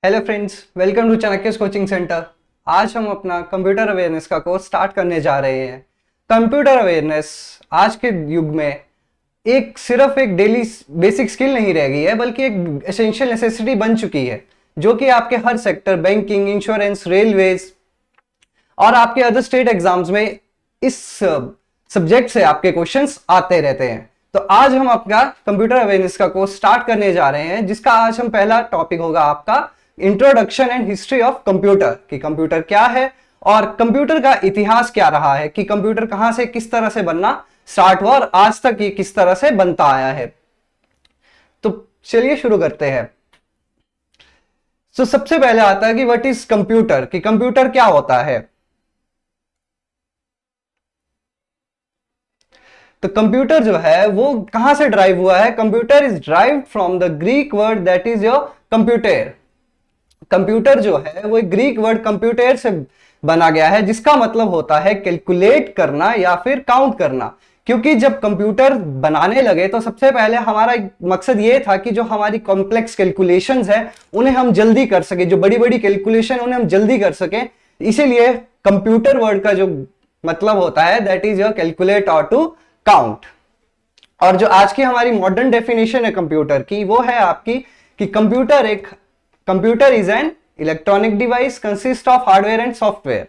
Hello friends, welcome to Chanakya's coaching centre. आज हम अपना कंप्यूटर अवेयरनेस का कोर्स स्टार्ट करने जा रहे हैं। कंप्यूटर अवेयरनेस आज के युग में सिर्फ एक डेली बेसिक स्किल नहीं रह गई है, बल्कि एक एसेंशियल नेसेसिटी बन चुकी है, जो कि आपके हर सेक्टर, बैंकिंग, इंश्योरेंस, रेलवेज और आपके अदर स्टेट एग्जाम्स में इस सब्जेक्ट से आपके क्वेश्चंस आते रहते हैं। तो आज हम अपना कंप्यूटर अवेयरनेस का कोर्स स्टार्ट करने जा रहे हैं, जिसका आज हम पहला टॉपिक होगा आपका introduction and history of computer, कि कंप्यूटर क्या है और कंप्यूटर का इतिहास क्या रहा है, कि कंप्यूटर कहां से किस तरह से बनना स्टार्ट हुआ और आज तक ये किस तरह से बनता आया है। तो चलिए शुरू करते हैं। तो सबसे पहले आता है कि व्हाट इज कंप्यूटर, कि कंप्यूटर क्या होता है। तो कंप्यूटर जो है वो कहां से ड्राइव हुआ है। Computer is drive from the Greek word that is your computer. Computer जो है वो एक ग्रीक वर्ड कंप्यूटर से बना गया है, जिसका मतलब होता है कैलकुलेट करना या फिर काउंट करना। क्योंकि जब कंप्यूटर बनाने लगे तो सबसे पहले हमारा मकसद ये था कि जो हमारी कॉम्प्लेक्स कैलकुलेशंस है उन्हें हम जल्दी कर सके, जो बड़ी बड़ी कैलकुलेशन उन्हें हम जल्दी कर सके। इसीलिए कंप्यूटर वर्ड का जो मतलब होता है दैट इज योर कैलकुलेट और टू काउंट। और जो आज की हमारी मॉडर्न डेफिनेशन है कंप्यूटर की, वो है आपकी कि Computer is an electronic device consist of hardware and software.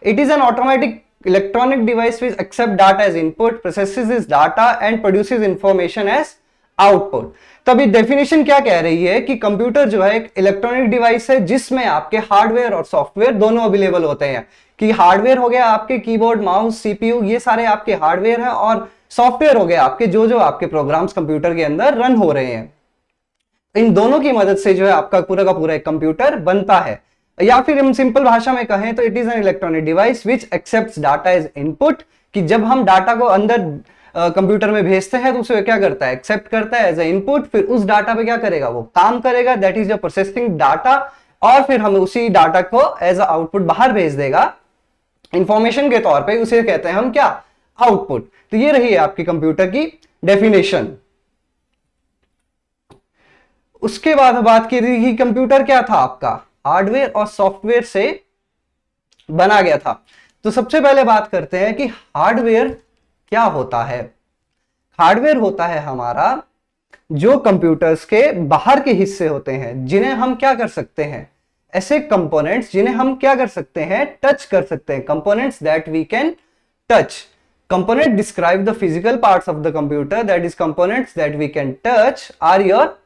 It is an automatic electronic device which accepts data as input, processes this data and produces information as output. तो अभी definition क्या कह रही है कि कंप्यूटर जो है एक इलेक्ट्रॉनिक डिवाइस है जिसमें आपके हार्डवेयर और सॉफ्टवेयर दोनों अवेलेबल होते हैं। कि हार्डवेयर हो गया आपके कीबोर्ड, माउस, सीपीयू, ये सारे आपके हार्डवेयर हैं, और सॉफ्टवेयर हो गया आपके जो आपके प्रोग्राम्स कंप्यूटर के अंदर रन हो रहे हैं। इन दोनों की मदद से जो है आपका पूरा का पूरा एक कंप्यूटर बनता है। या फिर हम सिंपल भाषा में कहें तो it is an electronic device which accepts data as input, कि जब हम डाटा को अंदर कंप्यूटर में भेजते हैं तो उसे क्या करता है, एक्सेप्ट करता है एज ए इनपुट। फिर उस डाटा पे क्या करेगा, वो काम करेगा, that is the processing data. और फिर हम उसी डाटा को एज अ आउटपुट बाहर भेज देगा इंफॉर्मेशन के तौर पे, उसे कहते हैं हम क्या, आउटपुट। तो ये रही है आपकी कंप्यूटर की डेफिनेशन। उसके बाद बात की थी कि कंप्यूटर क्या था आपका, हार्डवेयर और सॉफ्टवेयर से बना गया था। तो सबसे पहले बात करते हैं कि हार्डवेयर क्या होता है। हार्डवेयर होता है हमारा जो कंप्यूटर्स के बाहर के हिस्से होते हैं, जिन्हें हम क्या कर सकते हैं, ऐसे कंपोनेंट्स जिन्हें हम क्या कर सकते हैं, टच कर सकते हैं। Components that we can touch. Component describe the physical parts of the computer, that is components that we can touch are your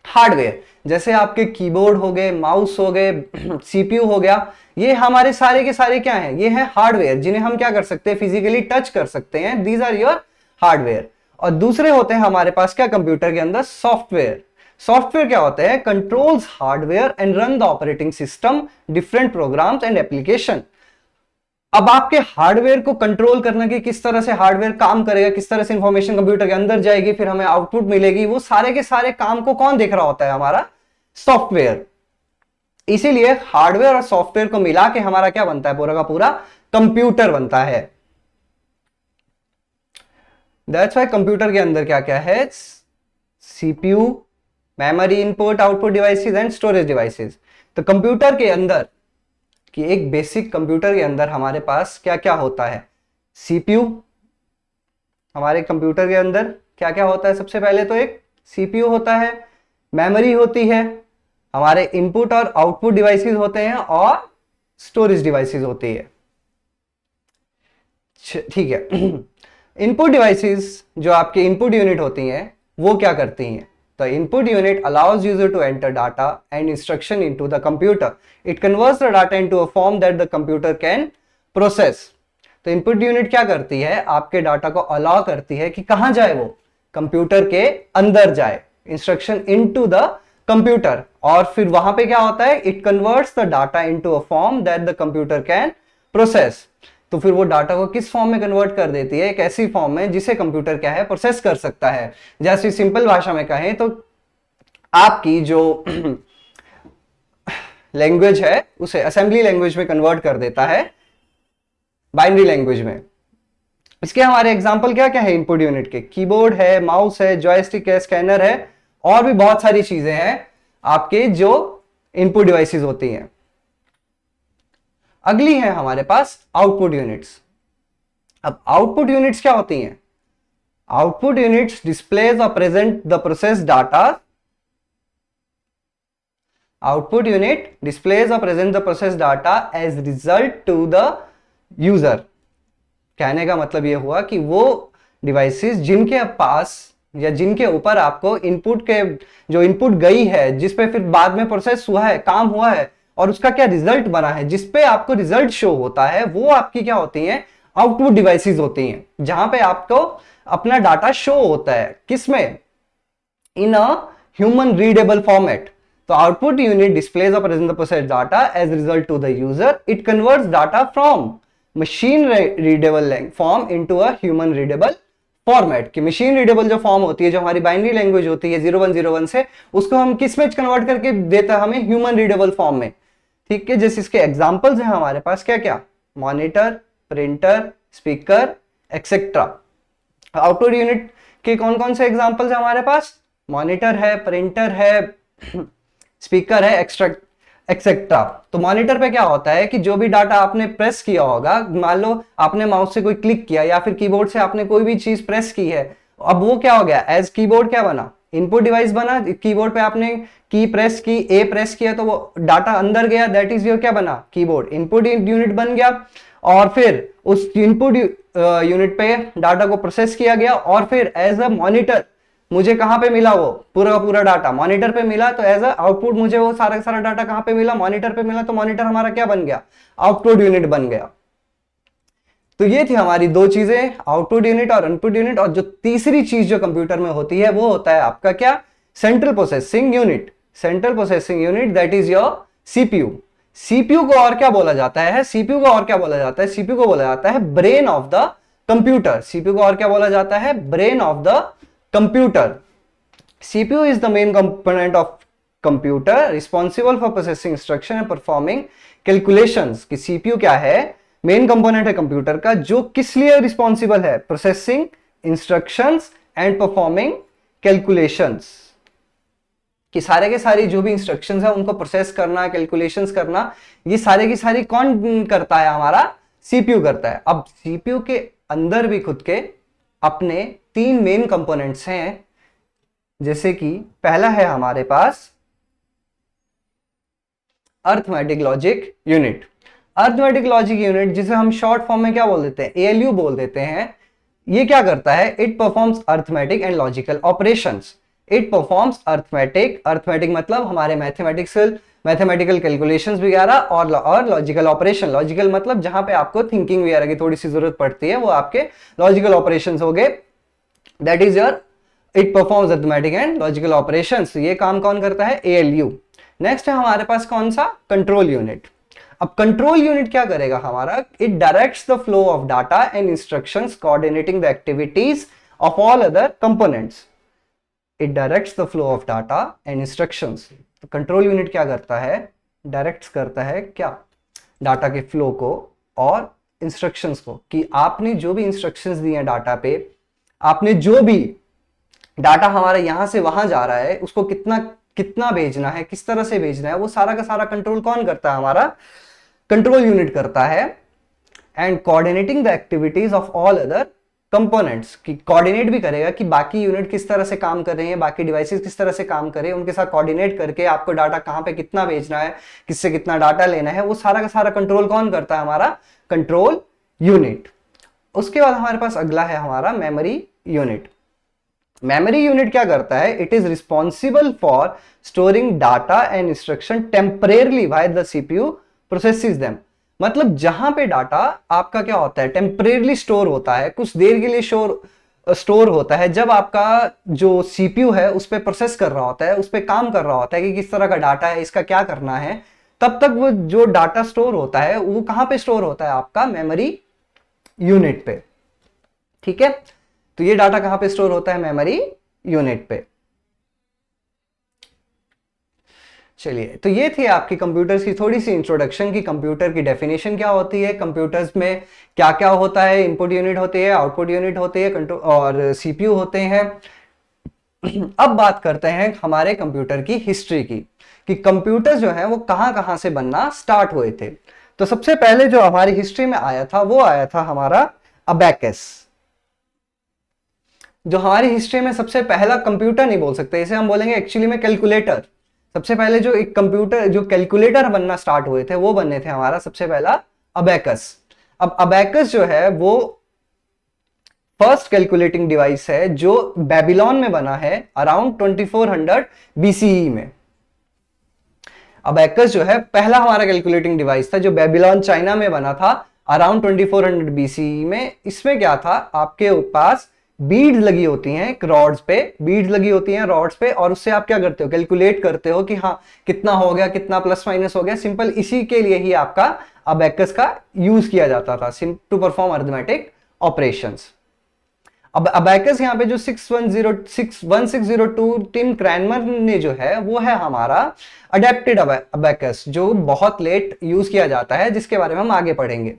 hardware. जैसे आपके कीबोर्ड हो गए, माउस हो गए, सीपीयू हो गया, ये हमारे सारे के सारे क्या हैं, ये हैं हार्डवेयर, जिन्हें हम क्या कर सकते हैं, फिजिकली टच कर सकते हैं। These are your hardware. और दूसरे होते हैं हमारे पास क्या कंप्यूटर के अंदर, सॉफ्टवेयर। सॉफ्टवेयर क्या होते हैं, controls hardware and run the operating system, different programs and application. अब आपके हार्डवेयर को कंट्रोल करने की, किस तरह से हार्डवेयर काम करेगा, किस तरह से इंफॉर्मेशन कंप्यूटर के अंदर जाएगी, फिर हमें आउटपुट मिलेगी, वो सारे के सारे काम को कौन देख रहा होता है, हमारा सॉफ्टवेयर। इसीलिए हार्डवेयर और सॉफ्टवेयर को मिला के हमारा क्या बनता है, पूरा का पूरा कंप्यूटर बनता है। दैट्स व्हाई कंप्यूटर के अंदर क्या क्या है, CPU, memory, input output devices and storage devices. तो कंप्यूटर के अंदर कि एक बेसिक कंप्यूटर के अंदर हमारे पास क्या क्या होता है, सीपीयू। हमारे कंप्यूटर के अंदर क्या क्या होता है, सबसे पहले तो एक सीपीयू होता है, मेमोरी होती है, हमारे इनपुट और आउटपुट डिवाइसेस होते हैं, और स्टोरेज डिवाइसेस होती है। ठीक है। इनपुट डिवाइसेस, जो आपके इनपुट यूनिट होती हैं, वो क्या करती हैं। The input unit allows user to enter data and instruction into the computer. It converts the data into a form that the computer can process. तो इनपुट यूनिट क्या करती है, आपके डाटा को अलाउ करती है कि कहां जाए, वो कंप्यूटर के अंदर जाए, इंस्ट्रक्शन इनटू द कंप्यूटर। और फिर वहां पे क्या होता है, it converts the data into a form that the computer can process. तो फिर वो डाटा को किस फॉर्म में कन्वर्ट कर देती है, एक ऐसी फॉर्म में जिसे कंप्यूटर क्या है, प्रोसेस कर सकता है। जैसे सिंपल भाषा में कहें तो आपकी जो लैंग्वेज है उसे असेंबली लैंग्वेज में कन्वर्ट कर देता है, बाइनरी लैंग्वेज में। इसके हमारे एग्जांपल क्या क्या है इनपुट यूनिट के, कीबोर्ड है, माउस है, जॉयस्टिक है, स्कैनर है, और भी बहुत सारी चीजें हैं आपके जो इनपुट डिवाइसेस होती हैं। अगली है हमारे पास आउटपुट यूनिट्स। अब आउटपुट यूनिट्स क्या होती हैं? आउटपुट यूनिट्स डिस्प्लेज और present the process data. Output unit displays और present the process data as result to the user. कहने का मतलब यह हुआ कि वो डिवाइसेस जिनके पास या जिनके ऊपर आपको इनपुट के जो इनपुट गई है, जिस पे फिर बाद में प्रोसेस हुआ है, काम हुआ है और उसका क्या रिजल्ट बना है, जिस पे आपको रिजल्ट शो होता है, वो आपकी क्या होती हैं? आउटपुट डिवाइसेस होती हैं, जहां पे आपको अपना डाटा शो होता है। किसमें? In a human readable format. तो आउटपुट यूनिट डिस्प्लेज और present the process data as result to the user. It converts data from machine readable form into a human readable format. कि machine readable जो form होती है, जो हमारी binary language होती है 0101 से, उसको हम किस में कन्वर्ट करके देता है हमें? ह्यूमन रीडेबल फॉर्म में। ठीक है, जैसे इसके एग्जांपल्स हैं हमारे पास क्या क्या? Monitor, printer, speaker, etcetera. Output unit के कौन कौन से एग्जांपल्स हैं हमारे पास? मॉनिटर है, प्रिंटर है, स्पीकर है, एक्सेट्रा। तो मॉनिटर पे क्या होता है कि जो भी डाटा आपने प्रेस किया होगा, मान लो आपने माउस से कोई क्लिक किया या फिर कीबोर्ड से आपने कोई भी चीज प्रेस की है, अब वो क्या हो गया? एज कीबोर्ड क्या बना? इनपुट डिवाइस बना। कीबोर्ड पे आपने की प्रेस की, ए प्रेस किया तो वो डाटा अंदर गया, दैट इज योर क्या बना? कीबोर्ड। इनपुट यूनिट बन गया और फिर उस इनपुट यूनिट पे डाटा को प्रोसेस किया गया और फिर एज अ मॉनिटर मुझे कहां पे मिला? वो पूरा डाटा मॉनिटर पे मिला। तो एज अ आउटपुट मुझे वो सारा सारा डाटा कहां पे मिला? मॉनिटर पे मिला। तो मॉनिटर हमारा क्या बन गया? आउटपुट यूनिट बन गया। तो ये थी हमारी दो चीजें, आउटपुट यूनिट और इनपुट यूनिट। और जो तीसरी चीज जो कंप्यूटर में होती है वो होता है आपका क्या? Central processing unit. Central processing unit that is your CPU. CPU को और क्या बोला जाता है? सीपीयू को और क्या बोला जाता है? सीपीयू को बोला जाता है brain of the computer. CPU को और क्या बोला जाता है? Brain of the computer. CPU is the main component of computer responsible for processing instruction and performing calculations। कि CPU क्या है? मेन कंपोनेंट है कंप्यूटर का, जो किस लिए रिस्पॉन्सिबल है? Processing instructions and performing calculations. कि सारे के सारी जो भी इंस्ट्रक्शंस है उनको प्रोसेस करना, कैलकुलेशंस करना, ये सारे की सारी कौन करता है? हमारा CPU करता है। अब CPU के अंदर भी खुद के अपने तीन मेन कंपोनेंट्स हैं, जैसे कि पहला है हमारे पास arithmetic logic unit. Arithmetic logic unit जिसे हम शॉर्ट फॉर्म में क्या बोल देते हैं? ALU बोल देते हैं। ये क्या करता है? It performs arithmetic and logical operations. It performs arithmetic मतलब हमारे मैथमेटिकल कैलकुलेशंस वगैरह और लॉजिकल ऑपरेशन। लॉजिकल मतलब जहां पे आपको थिंकिंग वगैरह की थोड़ी सी जरूरत पड़ती है, वो आपके लॉजिकल ऑपरेशंस हो गए। That is your it performs arithmetic and logical operations. ये काम कौन करता है? ALU। नेक्स्ट है हमारे पास कौन सा? Control unit. अब कंट्रोल यूनिट क्या करेगा हमारा? It directs the flow of data and instructions coordinating the activities of all other components. It directs the flow of data and instructions. तो कंट्रोल यूनिट क्या करता है? डायरेक्ट्स करता है क्या? डाटा के फ्लो को और इंस्ट्रक्शंस को। कि आपने जो भी इंस्ट्रक्शंस दिए हैं डाटा पे, आपने जो भी डाटा हमारा यहां से वहां जा रहा है, उसको कितना भेजना है, किस तरह से भेजना है, वो सारा का सारा कंट्रोल कौन करता है? हमारा कंट्रोल यूनिट करता है। And coordinating the activities of all other components. की कोऑर्डिनेट भी करेगा कि बाकी यूनिट किस तरह से काम कर रहे हैं, बाकी डिवाइसेस किस तरह से काम कर रहे हैं, उनके साथ कोऑर्डिनेट करके आपको डाटा कहां पे कितना भेजना है, किससे कितना डाटा लेना है, वो सारा का सारा कंट्रोल कौन करता है? हमारा कंट्रोल यूनिट। उसके बाद हमारे पास अगला है हमारा मेमोरी यूनिट। मेमोरी यूनिट क्या करता है? It is responsible for storing data and instruction temporarily while the CPU processes them. मतलब जहां पे डाटा आपका क्या होता है? टेम्परेरली स्टोर होता है, कुछ देर के लिए स्टोर होता है। जब आपका जो सीपीयू है उस पर प्रोसेस कर रहा होता है, उस पर काम कर रहा होता है कि किस तरह का डाटा है, इसका क्या करना है, तब तक वो जो डाटा स्टोर होता है वो कहां पे स्टोर होता है? आपका मेमोरी यूनिट पे। ठीक है, तो ये डाटा कहां पे स्टोर होता है? मेमोरी यूनिट पे। चलिए, तो ये थी आपकी कंप्यूटर्स की थोड़ी सी इंट्रोडक्शन की कंप्यूटर की डेफिनेशन क्या होती है, कंप्यूटर्स में क्या क्या होता है। इनपुट यूनिट होती है, आउटपुट यूनिट होती है, और सीपीयू होते हैं। अब बात करते हैं हमारे कंप्यूटर की हिस्ट्री की, कि कंप्यूटर जो है वो कहां कहां से बनना स्टार्ट हुए थे। तो सबसे पहले जो हमारी हिस्ट्री में आया था वो आया था हमारा अबैकस। जो हमारी हिस्ट्री में सबसे पहला कंप्यूटर नहीं बोल सकते, इसे हम बोलेंगे एक्चुअली में कैलकुलेटर। सबसे पहले जो एक कंप्यूटर, जो कैलकुलेटर बनना स्टार्ट हुए थे वो बने थे हमारा सबसे पहला अबैकस। अब अबैकस जो है वो फर्स्ट कैलकुलेटिंग डिवाइस है जो बेबीलोन में बना है अराउंड 2400 बीसीई में। अबैकस जो है पहला हमारा कैलकुलेटिंग डिवाइस था जो बेबीलोन चाइना में बना था अराउंड 2400 बीसीई में। इसमें क्या था, आपके पास बीड्स लगी होती हैं रॉड्स पे, बीड्स लगी होती हैं रॉड्स पे, और उससे आप क्या करते हो, कैलकुलेट करते हो कि हाँ कितना हो गया, कितना प्लस माइनस हो गया। सिंपल इसी के लिए ही आपका अबैकस का यूज किया जाता था टू परफॉर्म अरिथमेटिक ऑपरेशंस। अब अबैकस यहाँ पे जो 1602 टिम क्रैनमर ने जो है वो है हमारा अडेप्टेड अबैकस, जो बहुत लेट यूज किया जाता है, जिसके बारे में हम आगे पढ़ेंगे।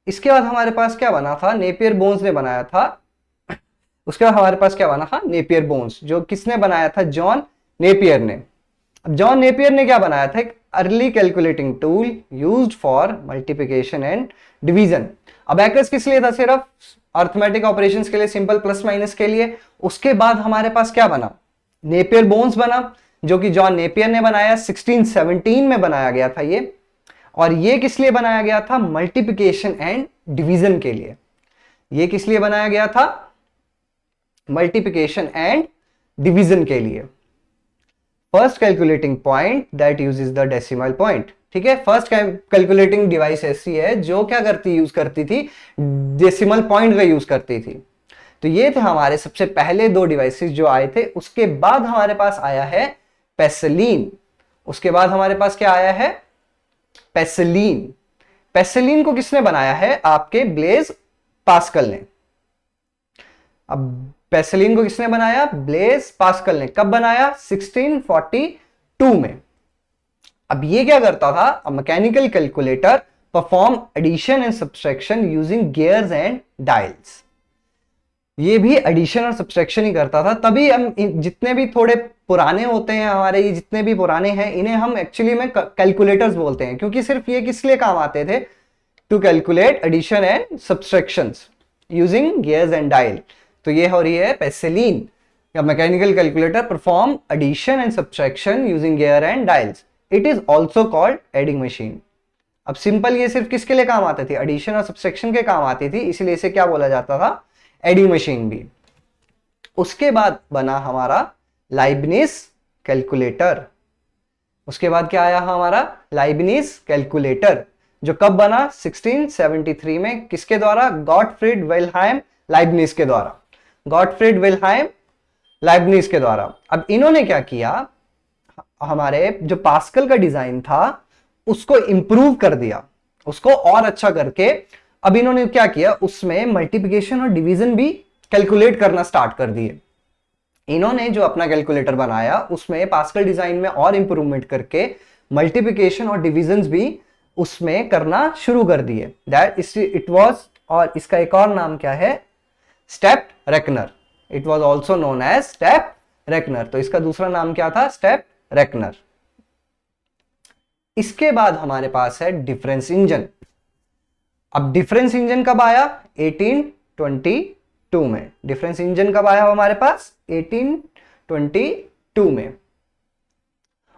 इसके बाद हमारे पास क्या बना था, नेपियर बोन्स ने बनाया था। उसके बाद हमारे पास क्या बना था, नेपियर बोन्स, जो किसने बनाया था, जॉन नेपियर ने। अब जॉन नेपियर ने क्या बनाया था, एक early calculating tool used for multiplication and division. Abacus किस लिए था, सिर्फ अर्थमेटिक ऑपरेशंस के लिए, सिंपल प्लस माइनस के लिए। उसके बाद हमारे पास क्या बना, नेपियर बोन्स बना, जो कि जॉन नेपियर ने बनाया, 1617 में बनाया गया था ये। और ये किस लिए बनाया गया था, मल्टीप्लिकेशन एंड डिवीजन के लिए। ये किस लिए बनाया गया था, मल्टीप्लिकेशन एंड डिवीजन के लिए। First calculating point that uses the decimal point. ठीक है, फर्स्ट कैलकुलेटिंग डिवाइस ऐसी है जो क्या यूज करती थी, डेसिमल पॉइंट का यूज करती थी। तो ये थे हमारे सबसे पहले दो डिवाइसेस जो आए थे। उसके बाद हमारे पास आया है पेसिलिन। उसके बाद हमारे पास क्या आया है, पेसिलिन। पेसिलिन को किसने बनाया है, आपके ब्लेज पास्कल ने। अब पेसिलिन को किसने बनाया, ब्लेज पास्कल ने। कब बनाया, 1642 में। अब ये क्या करता था, a mechanical calculator perform addition and subtraction using gears and dials. ये भी एडिशन और सब्सट्रैक्शन ही करता था। तभी हम जितने भी थोड़े पुराने होते हैं हमारे, ये जितने भी पुराने हैं, इन्हें हम एक्चुअली में कैलकुलेटर्स बोलते हैं, क्योंकि सिर्फ ये किस लिए काम आते थे, to calculate addition and subtractions using gears and dial. तो ये हो रही है पेसिलिन, या mechanical calculator perform addition and subtraction using gear and dials. It is also called adding machine. अब सिंपल ये सिर्फ किसके लिए काम आती थी, एडिशन और सब्सट्रैक्शन के काम आती थी, इसलिए इसे क्या बोला जाता था, एडिंग मशीन भी। उसके बाद बना हमारा लाइबनिज कैलकुलेटर। उसके बाद क्या आया हमारा, लाइबनिज कैलकुलेटर, जो कब बना, 1673 में। किसके द्वारा, गॉटफ्रीड विल्हेल्म लाइबनिज के द्वारा। गॉटफ्रीड विल्हेल्म लाइबनिज के द्वारा। अब इन्होंने क्या किया, हमारे जो पास्कल का डिजाइन था उसको इंप्रूव कर दिया, उसको और अच्छा करके अब इन्होंने क्या किया, उसमें मल्टीप्लिकेशन और डिवीजन भी कैलकुलेट करना स्टार्ट कर दिए। इन्होंने जो अपना कैलकुलेटर बनाया उसमें पास्कल डिजाइन में और इंप्रूवमेंट करके मल्टीप्लिकेशन और डिविजन्स भी उसमें करना शुरू कर दिए। दैट इट वाज, और इसका एक और नाम क्या है, step reckoner. It was also known as step reckoner. तो इसका दूसरा नाम क्या था, स्टेप रेकनर। इसके बाद हमारे पास है डिफरेंस इंजन। अब डिफरेंस इंजन कब आया, 1822 में। डिफरेंस इंजन कब आया हमारे पास, 1822 में।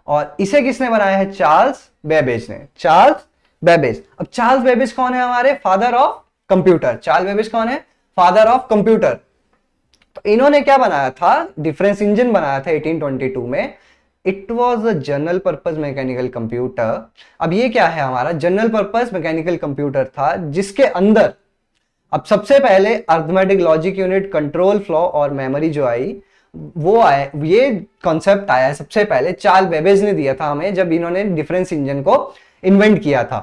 और इसे किसने बनाया है, चार्ल्स बेबेज ने। Charles Babbage. अब चार्ल्स बेबेज कौन है, हमारे father of computer. Charles Babbage कौन है, फादर ऑफ कंप्यूटर। तो इन्होंने क्या बनाया था, डिफरेंस इंजन बनाया था 1822 में। It was a general purpose mechanical computer. अब ये क्या है, हमारा जनरल पर्पज मैकेनिकल कंप्यूटर था, जिसके अंदर अब सबसे पहले arithmetic logic unit, control flow और मेमोरी जो आई वो आए। ये कॉन्सेप्ट आया सबसे पहले चार्ल्स बेबेज ने दिया था हमें, जब इन्होंने डिफरेंस इंजन को इन्वेंट किया था।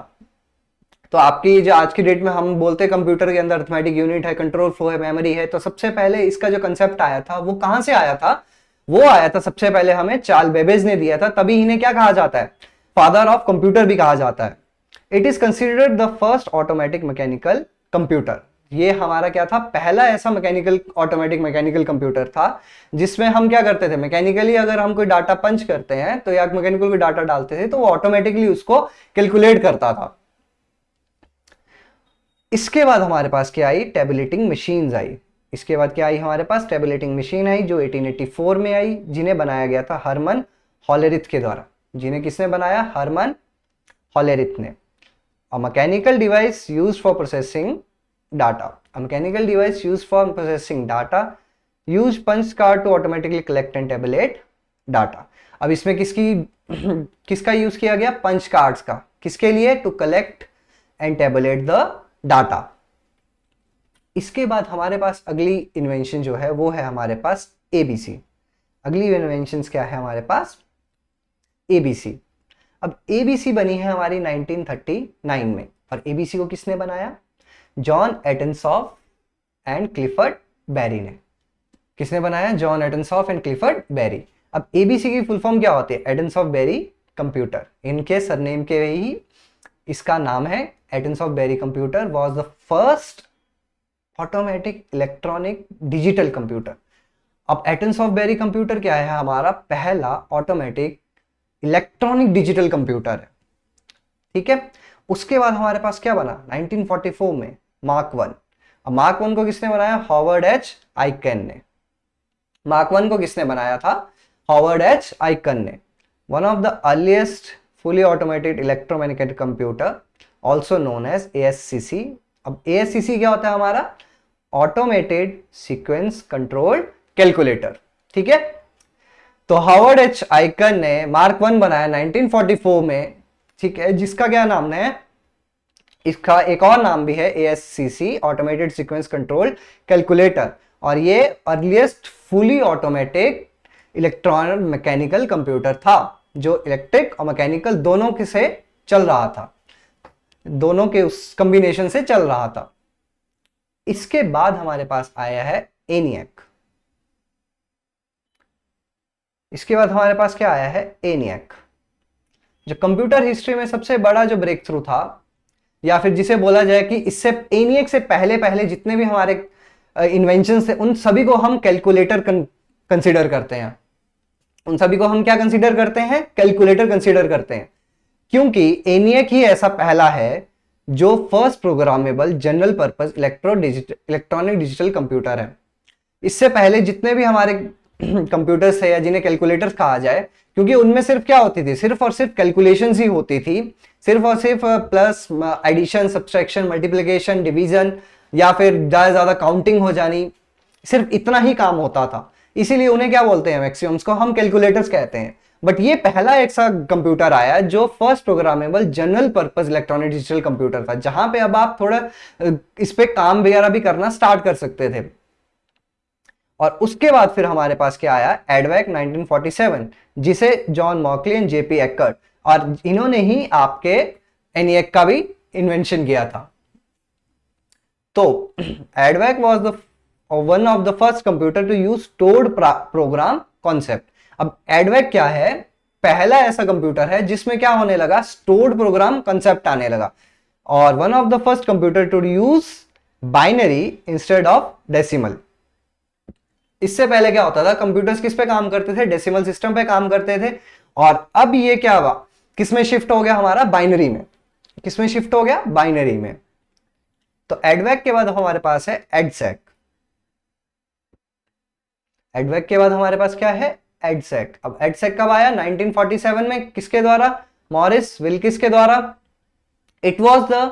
तो आपकी जो आज की डेट में हम बोलते हैं कंप्यूटर के अंदर अरिथमेटिक यूनिट है, कंट्रोल फ्लो है, मेमोरी है, तो सबसे पहले इसका जो कंसेप्ट आया था वो कहां से आया था, वो आया था सबसे पहले हमें चार्ल्स बेबेज ने दिया था। तभी इन्हें क्या कहा जाता है, फादर ऑफ कंप्यूटर भी कहा जाता है। It is considered the first automatic mechanical computer. ये हमारा क्या था, पहला ऐसा मैकेनिकल ऑटोमेटिक मैकेनिकल कंप्यूटर था जिसमें हम क्या करते थे, मैकेनिकली अगर हम कोई डाटा पंच करते हैं तो या मैकेनिकल कोई डाटा डालते थे तो वो ऑटोमेटिकली उसको कैलकुलेट करता था। इसके बाद हमारे पास क्या आई, टेबुलेटिंग मशीन्स आई। इसके बाद क्या आई हमारे पास, टेबुलेटिंग मशीन आई जो 1884 में आई, जिन्हें बनाया गया था हरमन हॉलेरिथ के द्वारा। जिन्हें किसने बनाया, हरमन हॉलेरिथ ने। A mechanical device used for processing data. A mechanical device used for processing data use punch card to automatically collect and tabulate data. अब इसमें किसका यूज किया गया, पंच कार्ड्स का। किसके लिए, to collect and tabulate the data. इसके बाद हमारे पास अगली इन्वेंशन जो है वो है हमारे पास एबीसी। अगली इन्वेंशन क्या है हमारे पास, एबीसी। अब एबीसी बनी है हमारी 1939 में, और एबीसी को किसने बनाया, John Atanasoff and Clifford Berry ने। किसने बनाया, John Atanasoff and Clifford Berry. अब एबीसी की फुल फॉर्म क्या होती है, एटनसॉफ बेरी कंप्यूटर। इनके सरनेम के ही इसका नाम है। Atanasoff Berry computer was the first automatic electronic digital computer. अब एटनसॉफ बेरी कंप्यूटर क्या है, हमारा पहला ऑटोमेटिक इलेक्ट्रॉनिक डिजिटल कंप्यूटर है, ठीक है। उसके बाद हमारे पास क्या बना 1944 में, मार्क वन। अब मार्क वन को किसने बनाया, हॉवर्ड एच आइकन ने। मार्क वन को किसने बनाया था, हॉवर्ड एच आइकन ने। One of the earliest fully automated electromagnetic computer, also known as ASCC. अब एएससीसी क्या होता है हमारा, ऑटोमेटेड सीक्वेंस कंट्रोल्ड कैलकुलेटर, ठीक है। तो हार्वर्ड एच आइकन ने मार्क वन बनाया 1944 में, ठीक है, जिसका क्या नाम है, इसका एक और नाम भी है एएससीसी, ऑटोमेटेड सीक्वेंस कंट्रोल कैलकुलेटर। और ये earliest fully automatic electronic mechanical computer था जो इलेक्ट्रिक और मैकेनिकल दोनों के से चल रहा था, दोनों के उस कॉम्बिनेशन से चल रहा था। इसके बाद हमारे पास आया है एनियक। इसके बाद हमारे पास क्या आया है, एनियक, जो कंप्यूटर हिस्ट्री में सबसे बड़ा जो ब्रेक थ्रू था, या फिर जिसे बोला जाए कि इससे एनियक से पहले पहले जितने भी हमारे इन्वेंशंस थे उन सभी को हम कैलकुलेटर कंसीडर करते हैं। उन सभी को हम क्या कंसीडर करते हैं, कैलकुलेटर कंसीडर करते हैं, क्योंकि एनियक ही ऐसा पहला है जो first programmable general purpose electronic digital computer है। इससे पहले जितने भी हमारे कंप्यूटर्स है या जिन्हें कैलकुलेटर्स कहा जाए, क्योंकि उनमें सिर्फ क्या होती थी, सिर्फ और सिर्फ कैलकुलेशंस ही होती थी, सिर्फ और सिर्फ plus addition subtraction multiplication division या फिर ज्यादा काउंटिंग हो जानी, सिर्फ इतना ही काम होता था। इसीलिए उन्हें क्या बोलते हैं, मैक्सिमम्स को हम कैलकुलेटर्स कहते हैं। बट ये पहला ऐसा कंप्यूटर आया जो first programmable general purpose electronic digital computer था, जहां पे अब आप थोड़ा इस पे काम वगैरह भी करना स्टार्ट कर सकते थे। और उसके बाद फिर हमारे पास क्या आया, एडवैक 1947, जिसे जॉन मॉकली एंड जेपी एक्कर्ट, और इन्होंने ही आपके एनियक का भी इन्वेंशन किया था। तो EDVAC was the one of the first computer to use stored program concept. अब एडवैक क्या है, पहला ऐसा कंप्यूटर है जिसमें क्या होने लगा, स्टोर्ड प्रोग्राम कॉन्सेप्ट आने लगा, और one of the first computer to use binary instead of decimal. इससे पहले क्या होता था, कंप्यूटर्स किस पे काम करते थे, डेसिमल सिस्टम पे काम करते थे, और अब ये क्या हुआ, किसमें शिफ्ट हो गया हमारा, बाइनरी में। किसमें शिफ्ट हो गया, बाइनरी में। तो एडवैक के बाद हमारे पास है एडसेक। एडवैक के बाद हमारे पास क्या है, एडसेक। अब एडसेक कब आया, 1947 में, किसके द्वारा, मॉरिस विल्किस के द्वारा। It was the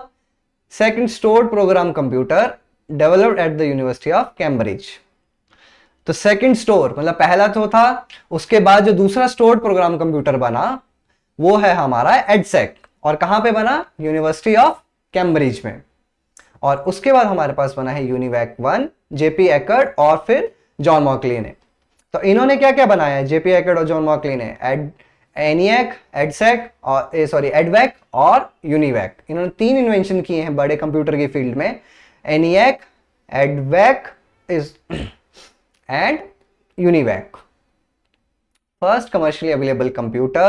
second stored program computer developed eight the University of Cambridge. तो सेकंड स्टोर मतलब पहला तो था, उसके बाद जो दूसरा स्टोर्ड प्रोग्राम कंप्यूटर बना वो है हमारा एडसेक, और कहां पे बना, यूनिवर्सिटी ऑफ कैम्ब्रिज में। और उसके बाद हमारे पास बना है यूनिवैक 1, जेपी एक्कर्ट और फिर जॉन मॉकली ने। तो इन्होंने क्या क्या बनाया है, जेपी एक्कर्ट और जॉन मॉकली ने, एनियक, एडसेक और एडवैक और यूनिवैक। इन्होंने 3 इन्वेंशन किए हैं बड़े कंप्यूटर की फील्ड में, ENIAC, एडवैक and UNIVAC. First commercially available computer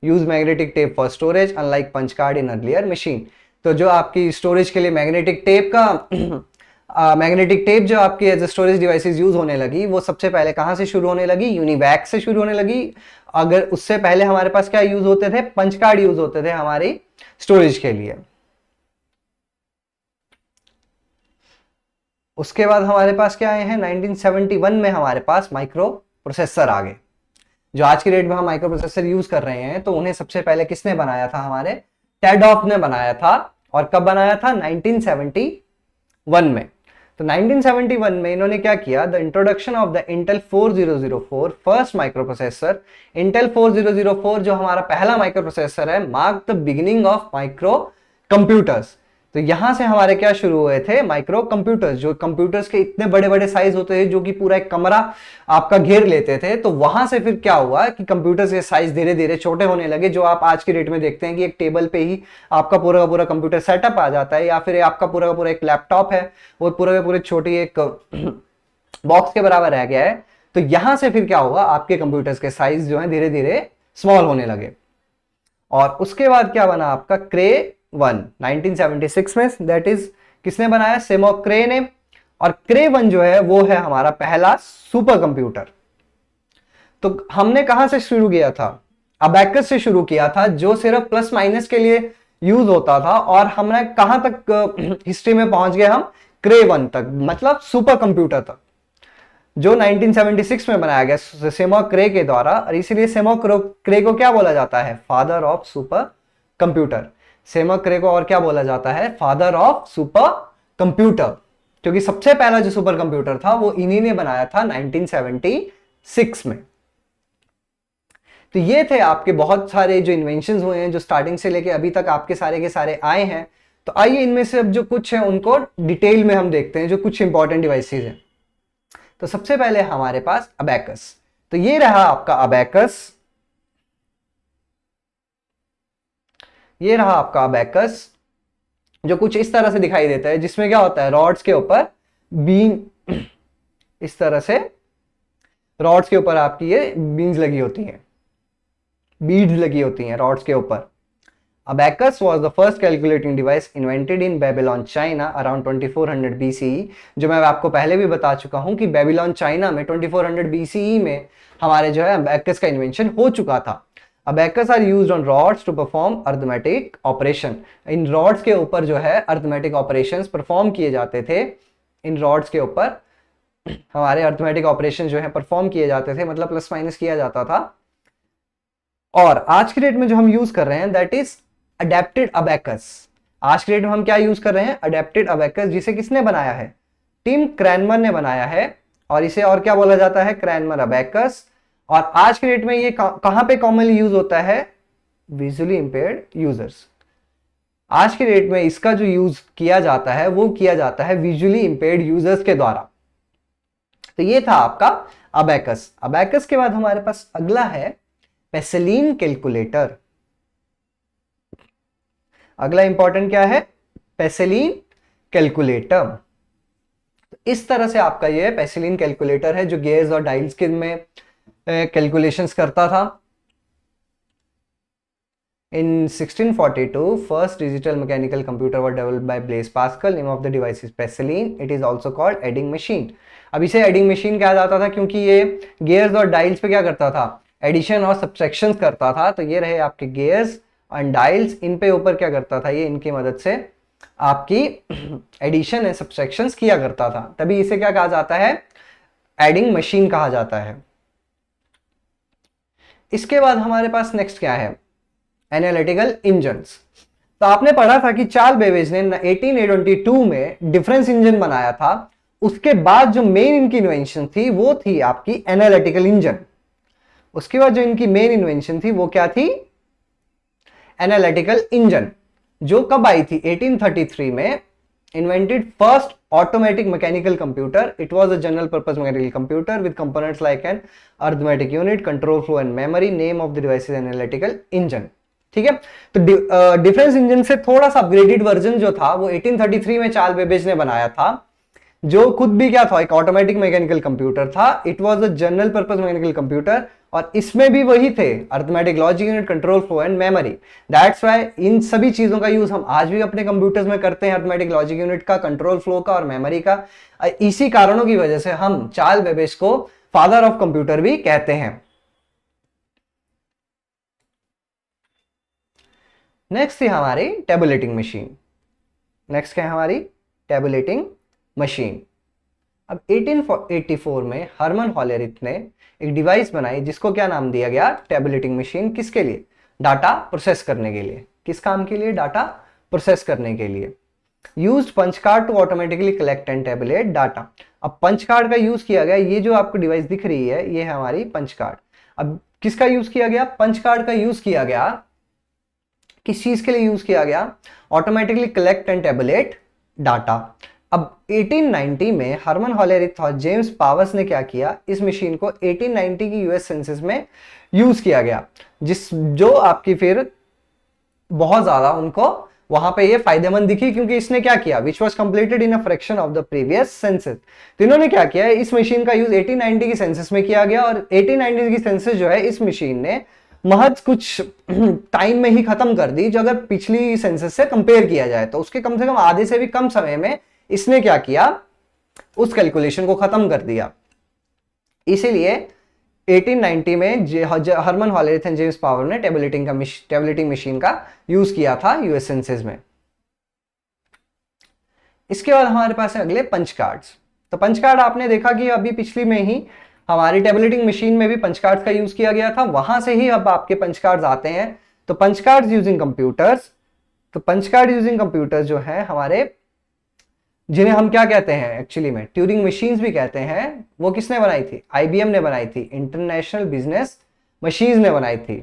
use magnetic tape for storage unlike punch card in earlier machine. तो जो आपकी स्टोरेज के लिए मैग्नेटिक टेप का मैग्नेटिक टेप जो आपकी एज स्टोरेज डिवाइसेस यूज होने लगी, वो सबसे पहले कहाँ से शुरू होने लगी? यूनिवैक से शुरू होने लगी। अगर उससे पहले हमारे पास क्या यूज होते थे? पंच कार्ड यूज होते थे हमारी स्टोरेज के लिए। उसके बाद हमारे पास क्या आए हैं? 1971 में हमारे पास माइक्रो प्रोसेसर आ गए। जो आज की डेट में हम माइक्रो प्रोसेसर यूज कर रहे हैं, तो उन्हें सबसे पहले किसने बनाया था? हमारे टेडॉफ ने बनाया था। और कब बनाया था? 1971 में। तो 1971 में इन्होंने क्या किया? The introduction of the Intel 4004 first micro processor. Intel 4004 जो हमारा पहला माइक्रो प्रोसेसर है, mark the beginning of micro computers. तो यहां से हमारे क्या शुरू हुए थे? Micro computers. जो कंप्यूटर्स के इतने बड़े बड़े साइज होते थे, जो कि पूरा एक कमरा आपका घेर लेते थे। तो वहां से फिर क्या हुआ कि कंप्यूटर्स के साइज धीरे धीरे छोटे होने लगे। जो आप आज की डेट में देखते हैं कि एक टेबल पे ही आपका पूरा का पूरा कंप्यूटर सेटअप आ जाता है, या फिर आपका पूरा का पूरा एक लैपटॉप है, वो पूरा का पूरे छोटी एक बॉक्स के बराबर रह गया है। तो यहां से फिर क्या हुआ? आपके कंप्यूटर्स के साइज जो है धीरे धीरे स्मॉल होने लगे। और उसके बाद क्या बना आपका? क्रे 1 1976 में। दैट इज किसने बनाया? सेमो क्रे ने। और क्रे 1 जो है वो है हमारा पहला सुपर कंप्यूटर। तो हमने कहां से शुरू किया था? अबैकस से शुरू किया था, जो सिर्फ प्लस माइनस के लिए यूज होता था। और हमने कहां तक हिस्ट्री में पहुंच गए हम? क्रे 1 तक, मतलब सुपर कंप्यूटर तक, जो 1976 में बनाया गया सेमो क्रे के द्वारा। और इसीलिए सेमो क्रे को क्या बोला जाता है? Father of super computer. Seymour Cray को और क्या बोला जाता है? फादर ऑफ सुपर कंप्यूटर, क्योंकि सबसे पहला जो सुपर कंप्यूटर था वो इन्हीं ने बनाया था 1976 में। तो ये थे आपके बहुत सारे जो इन्वेंशंस हुए हैं, जो स्टार्टिंग से लेके अभी तक आपके सारे के सारे आए हैं। तो आइए इनमें से अब जो कुछ है उनको डिटेल में हम देखते हैं, जो कुछ इंपॉर्टेंट डिवाइसेज हैं। तो सबसे पहले हमारे पास अबैकस। तो ये रहा आपका अबैकस। ये रहा आपका अबैकस, जो कुछ इस तरह से दिखाई देता है, जिसमें क्या होता है? रॉड्स के ऊपर बीम, इस तरह से रॉड्स के ऊपर आपकी ये बीन्स लगी होती हैं, बीड्स लगी होती हैं रॉड्स के ऊपर। Abacus was the first calculating device invented in Babylon, China around 2400 BCE। जो मैं आपको पहले भी बता चुका हूं कि बेबीलोन चाइना में 2400 BCE में हमारे जो है अबैकस का इन्वेंशन हो चुका था। Abacus are used on rods to perform arithmetic operation। In rods के ऊपर जो है अर्थमेटिक ऑपरेशंस परफॉर्म किए जाते थे। इन रॉड्स के ऊपर हमारे अर्थमेटिक ऑपरेशन जो है परफॉर्म किए जाते थे, मतलब प्लस माइनस किया जाता था। और आज की डेट में जो हम यूज कर रहे हैं दैट इज अडेप्टेड अबैकस। आज के डेट में हम क्या यूज कर रहे हैं? अडेप्टेड अबैकस, जिसे किसने बनाया है? टिम क्रैनमर ने बनाया है। और इसे और क्या बोला जाता है? Cranmer abacus. और आज के डेट में ये कहां पे कॉमनली यूज होता है? Visually impaired users. आज के डेट में इसका जो यूज किया जाता है वो किया जाता है विजुअली इंपेयर्ड यूजर्स के द्वारा। तो ये था आपका अबैकस। अबैकस के बाद हमारे पास अगला है पेसिलिन कैलकुलेटर। अगला इंपॉर्टेंट क्या है? पेसिलिन कैलकुलेटर। इस तरह से आपका ये पेसिलिन कैलकुलेटर है, जो गेयर्स और डायल्स के में कैलकुलेशंस करता था। In 1642, first digital mechanical computer was developed by Blaise Pascal. Name of the device is Penicillin. It is also called adding machine. अब इसे एडिंग मशीन कहा जाता था क्योंकि ये गेयर्स और डायल्स पे क्या करता था? एडिशन और सब्ट्रैक्शंस करता था। तो ये रहे आपके गेयर्स एंड डायल्स, इन पे ऊपर क्या करता था? ये इनकी मदद से आपकी एडिशन एंड सब्ट्रैक्शंस किया करता था। तभी इसे क्या कहा जाता है? एडिंग मशीन कहा जाता है। इसके बाद हमारे पास नेक्स्ट क्या है? Analytical engines. तो आपने पढ़ा था कि चार्ल्स बेबेज ने 1822 में डिफरेंस इंजन बनाया था। उसके बाद जो मेन इनकी इन्वेंशन थी वो थी आपकी एनालिटिकल इंजन। उसके बाद जो इनकी मेन इन्वेंशन थी वो क्या थी? एनालिटिकल इंजन, जो कब आई थी? 1833 में। invented first automatic mechanical computer. It was a general purpose mechanical computer with components like an arithmetic unit, control flow and memory. Name of the device is analytical engine. ठीक है। तो difference engine से थोड़ा सा upgraded version जो था वो 1833 में चार्ल्स बेबेज ने बनाया था, जो खुद भी क्या था? एक ऑटोमेटिक मैकेनिकल कंप्यूटर था। It was a general purpose mechanical computer और इसमें भी वही थे, arithmetic, logic unit, control flow and memory. That's why इन सभी चीजों का यूज हम आज भी अपने कंप्यूटर्स में करते हैं, अर्थमेटिक, लॉजिक यूनिट का, कंट्रोल फ्लो का और मेमोरी का। इसी कारणों की वजह से हम चार्ल्स बेबेज को फादर ऑफ कंप्यूटर भी कहते हैं। नेक्स्ट थी हमारी टेबुलेटिंग मशीन। नेक्स्ट क्या है हमारी टेबुलेटिंग मशीन। अब 1884 में हरमन हॉलेरिथ ने एक डिवाइस बनाई जिसको क्या नाम दिया गया, टेबुलेटिंग मशीन। किसके लिए? डाटा प्रोसेस करने के लिए। किस काम के लिए? डाटा प्रोसेस करने के लिए। Used punch card to automatically collect and tabulate data. अब पंच कार्ड का यूज किया गया, ये जो आपको डिवाइस दिख रही है ये है हमारी पंच कार्ड। अब किसका यूज किया गया? पंच कार्ड का यूज किया गया। किस चीज के लिए यूज किया गया? Automatically collect and tabulate data. अब 1890 में हरमन हॉलेरिथ और जेम्स पावर्स ने क्या किया, इस मशीन को 1890 की यूएस सेंसस में यूज किया गया, जो आपकी फिर बहुत ज्यादा उनको वहां पे ये फायदेमंद दिखी, क्योंकि इसने क्या किया, which was completed in a fraction of the previous census. तो इन्होंने क्या किया, इस मशीन का यूज 1890 की सेंसस में किया गया, और 1890 की सेंसस जो है इस मशीन ने महज कुछ टाइम में ही खत्म कर दी। जो अगर पिछली सेंसस से कंपेयर किया जाए तो उसके कम से कम आधे से भी कम समय में इसने क्या किया, उस कैलकुलेशन को खत्म कर दिया। इसीलिए 1890 में हरमन हॉलेरिथ एंड जेम्स पावर ने टेबुलेटिंग मशीन का यूज किया था यूएस सेंसस में। इसके बाद हमारे पास है अगले पंच कार्ड्स। तो पंच कार्ड आपने देखा कि अभी पिछली में ही हमारी टेबुलेटिंग मशीन में भी पंच कार्ड्स का यूज किया गया था, वहां से ही अब आपके पंच कार्ड्स आते हैं। तो पंच कार्ड्स यूजिंग कंप्यूटर्स, तो पंच कार्ड यूजिंग कंप्यूटर्स जो है हमारे, जिन्हें हम क्या कहते हैं एक्चुअली में, ट्यूरिंग मशीन्स भी कहते हैं, वो किसने बनाई थी? आईबीएम ने बनाई थी, इंटरनेशनल बिजनेस मशीन्स ने बनाई थी।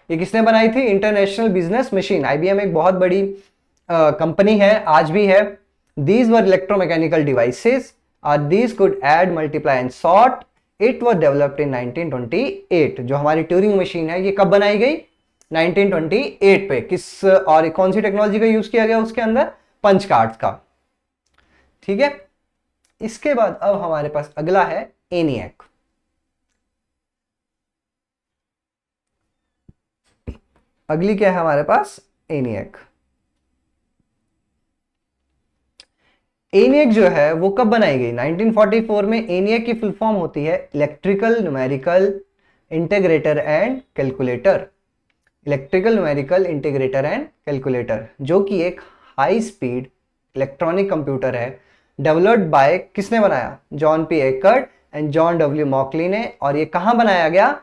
ये किसने बनाई थी? International business machine. आईबीएम एक बहुत बड़ी कंपनी है, आज भी है। दीज वर इलेक्ट्रोमैकेनिकल डिवाइसेस और these could add, multiply and sort. It was developed in 1928। जो हमारी ट्यूरिंग मशीन है ये कब बनाई गई? 1928 पे। किस और कौन सी टेक्नोलॉजी का यूज किया गया उसके अंदर? पंच कार्ड का। ठीक है, इसके बाद अब हमारे पास अगला है एनियक। अगली क्या है हमारे पास? एनियक। एनियक जो है वो कब बनाई गई? 1944 में। एनियक की फुल फॉर्म होती है electrical numerical integrator and calculator. Electrical numerical integrator and calculator, जो कि एक हाई स्पीड इलेक्ट्रॉनिक कंप्यूटर है, डेवलप्ड बाय, किसने बनाया? John P Eckert and John W Mauchly ने। और ये कहां बनाया गया?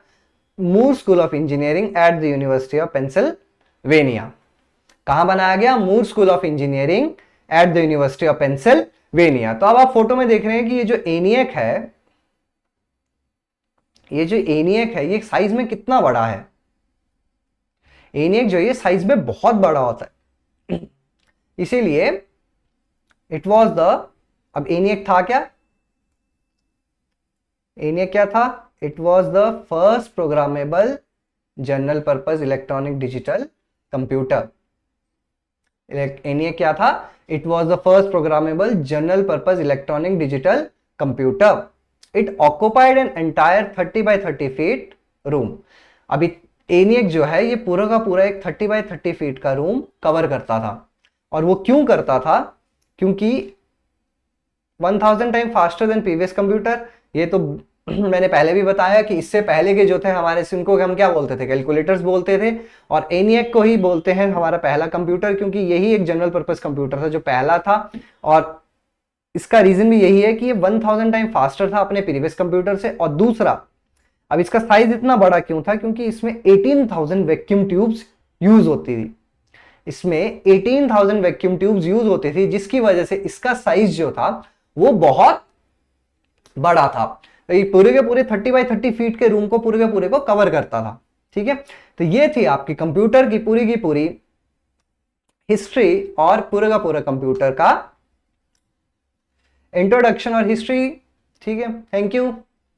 Moore School of Engineering at the University of Pennsylvania. कहां बनाया गया? Moore School of Engineering at the University of Pennsylvania. तो अब आप फोटो में देख रहे हैं कि ये जो एनियक है, ये साइज में कितना बड़ा है। एनियक जो ये साइज में बहुत बड़ा होता है, इसीलिए इट वॉज द, अब एनियक था क्या? एनियक क्या था? It was the first programmable general purpose electronic digital computer. ENIAC क्या था? It was the first programmable general purpose electronic digital computer. It occupied an entire 30 by 30 feet room. अभी ENIAC जो है ये पूरा का पूरा एक 30 by 30 फीट का रूम कवर करता था। और वो क्यों करता था? क्योंकि 1000 time faster than previous computer. ये तो मैंने पहले भी बताया कि इससे पहले के जो थे हमारे, इनको हम क्या बोलते थे? कैलकुलेटर्स बोलते थे। और एनियक को ही बोलते हैं हमारा पहला कंप्यूटर, क्योंकि यही एक जनरल पर्पस कंप्यूटर था जो पहला था। और इसका रीजन भी यही है कि ये 1000 टाइम फास्टर था अपने प्रीवियस कंप्यूटर से। और दूसरा, अब इसका साइज इतना बड़ा क्यों था? क्योंकि इसमें 18,000 वैक्यूम ट्यूब्स यूज होती थी। इसमें 18,000 वैक्यूम ट्यूब्स यूज होती थी, जिसकी वजह से इसका साइज जो था वो बहुत बड़ा था। तो ये पूरे के पूरे 30 by 30 फीट के रूम को पूरे के पूरे को कवर करता था। ठीक है, तो ये थी आपकी कंप्यूटर की पूरी हिस्ट्री और पूरे का पूरा कंप्यूटर का इंट्रोडक्शन और हिस्ट्री। ठीक है, थैंक यू।